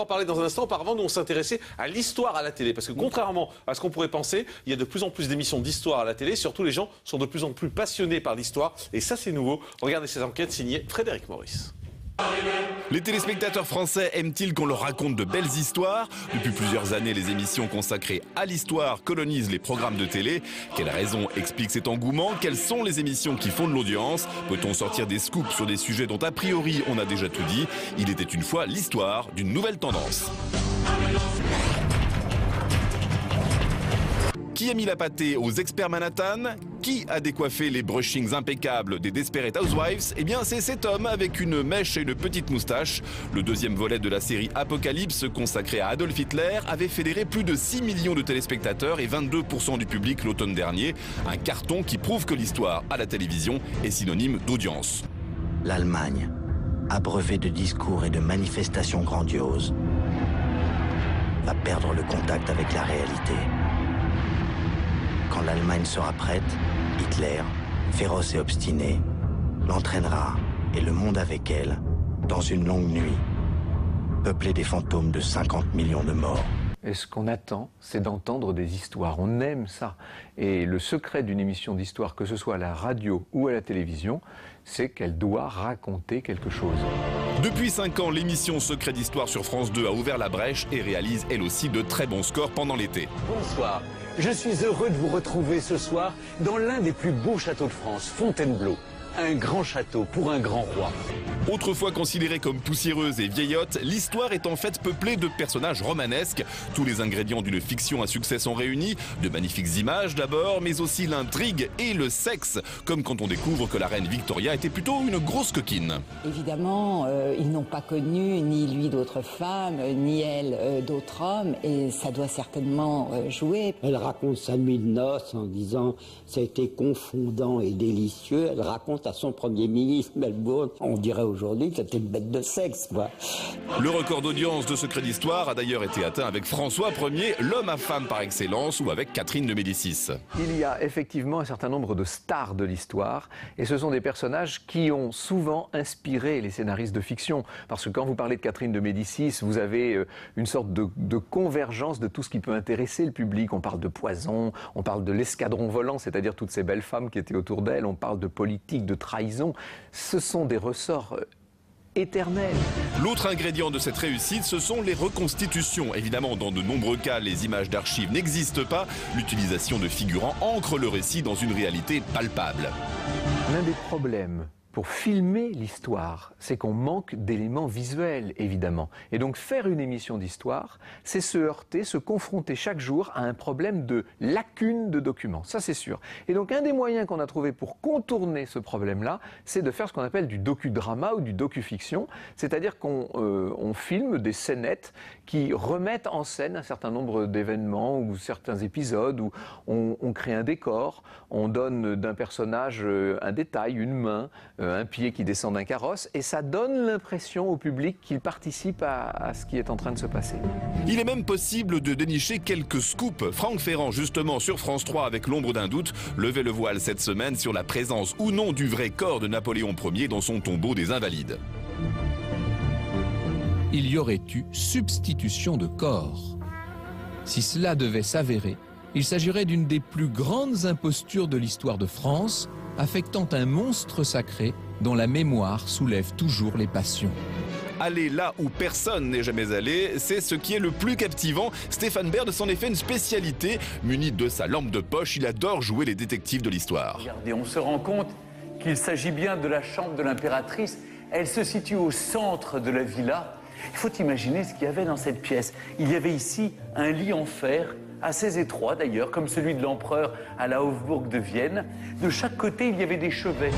va en parler dans un instant. Auparavant, nous on s'intéressait à l'histoire à la télé. Parce que contrairement à ce qu'on pourrait penser, il y a de plus en plus d'émissions d'histoire à la télé. Surtout, les gens sont de plus en plus passionnés par l'histoire. Et ça, c'est nouveau. Regardez ces enquêtes signées Frédéric Maurice. Les téléspectateurs français aiment-ils qu'on leur raconte de belles histoires? Depuis plusieurs années, les émissions consacrées à l'histoire colonisent les programmes de télé. Quelle raison explique cet engouement? Quelles sont les émissions qui font de l'audience? Peut-on sortir des scoops sur des sujets dont a priori on a déjà tout dit? Il était une fois l'histoire d'une nouvelle tendance. Qui a mis la pâtée aux experts Manhattan? Qui a décoiffé les brushings impeccables des Desperate Housewives? Eh bien, c'est cet homme avec une mèche et une petite moustache. Le deuxième volet de la série Apocalypse, consacré à Adolf Hitler, avait fédéré plus de 6 millions de téléspectateurs et 22% du public l'automne dernier. Un carton qui prouve que l'histoire à la télévision est synonyme d'audience. L'Allemagne, abreuvée de discours et de manifestations grandioses, va perdre le contact avec la réalité. Quand l'Allemagne sera prête, Hitler, féroce et obstiné, l'entraînera, et le monde avec elle, dans une longue nuit, peuplée des fantômes de 50 millions de morts. Et ce qu'on attend, c'est d'entendre des histoires. On aime ça. Et le secret d'une émission d'histoire, que ce soit à la radio ou à la télévision, c'est qu'elle doit raconter quelque chose. Depuis 5 ans, l'émission Secret d'Histoire sur France 2 a ouvert la brèche et réalise elle aussi de très bons scores pendant l'été. Bonsoir. Je suis heureux de vous retrouver ce soir dans l'un des plus beaux châteaux de France, Fontainebleau. Un grand château pour un grand roi. Autrefois considérée comme poussiéreuse et vieillotte, l'histoire est en fait peuplée de personnages romanesques. Tous les ingrédients d'une fiction à succès sont réunis. De magnifiques images d'abord, mais aussi l'intrigue et le sexe. Comme quand on découvre que la reine Victoria était plutôt une grosse coquine. Évidemment, ils n'ont pas connu ni lui d'autres femmes, ni elle d'autres hommes. Et ça doit certainement jouer. Elle raconte sa nuit de noces en disant « ça a été confondant et délicieux ». Elle raconte à son Premier ministre, Melbourne, on dirait aujourd'hui que c'était une bête de sexe, quoi. Le record d'audience de Secret d'Histoire a d'ailleurs été atteint avec François Ier, l'homme à femme par excellence, ou avec Catherine de Médicis. Il y a effectivement un certain nombre de stars de l'histoire, et ce sont des personnages qui ont souvent inspiré les scénaristes de fiction. Parce que quand vous parlez de Catherine de Médicis, vous avez une sorte de convergence de tout ce qui peut intéresser le public. On parle de poison, on parle de l'escadron volant, c'est-à-dire toutes ces belles femmes qui étaient autour d'elle, on parle de politique, de trahison. Ce sont des ressorts éternels. L'autre ingrédient de cette réussite, ce sont les reconstitutions. Évidemment, dans de nombreux cas, les images d'archives n'existent pas. L'utilisation de figurants ancre le récit dans une réalité palpable. L'un des problèmes pour filmer l'histoire, c'est qu'on manque d'éléments visuels, évidemment. Et donc faire une émission d'histoire, c'est se heurter, se confronter chaque jour à un problème de lacune de documents. Ça, c'est sûr. Et donc un des moyens qu'on a trouvé pour contourner ce problème-là, c'est de faire ce qu'on appelle du docudrama ou du docufiction. C'est-à-dire qu'on filme des scénettes qui remettent en scène un certain nombre d'événements ou certains épisodes où on crée un décor, on donne d'un personnage un détail, une main, un pied qui descend d'un carrosse, et ça donne l'impression au public qu'il participe à ce qui est en train de se passer. Il est même possible de dénicher quelques scoops. Franck Ferrand, justement, sur France 3, avec l'ombre d'un doute, levait le voile cette semaine sur la présence ou non du vrai corps de Napoléon Ier dans son tombeau des Invalides. Il y aurait eu substitution de corps. Si cela devait s'avérer, il s'agirait d'une des plus grandes impostures de l'histoire de France, affectant un monstre sacré dont la mémoire soulève toujours les passions. Aller là où personne n'est jamais allé, c'est ce qui est le plus captivant. Stéphane Baird s'en est fait une spécialité. Muni de sa lampe de poche, il adore jouer les détectives de l'histoire. Regardez, on se rend compte qu'il s'agit bien de la chambre de l'impératrice. Elle se situe au centre de la villa. Il faut imaginer ce qu'il y avait dans cette pièce. Il y avait ici un lit en fer, assez étroit d'ailleurs, comme celui de l'empereur à la Hofburg de Vienne. De chaque côté, il y avait des chevets.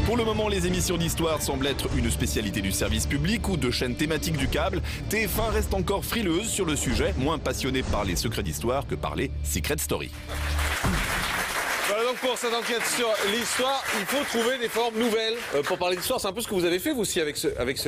Pour le moment, les émissions d'histoire semblent être une spécialité du service public ou de chaînes thématiques du câble. TF1 reste encore frileuse sur le sujet, moins passionnée par les secrets d'histoire que par les Secret Story. Voilà donc pour cette enquête sur l'histoire, il faut trouver des formes nouvelles pour parler d'histoire. C'est un peu ce que vous avez fait vous aussi avec ce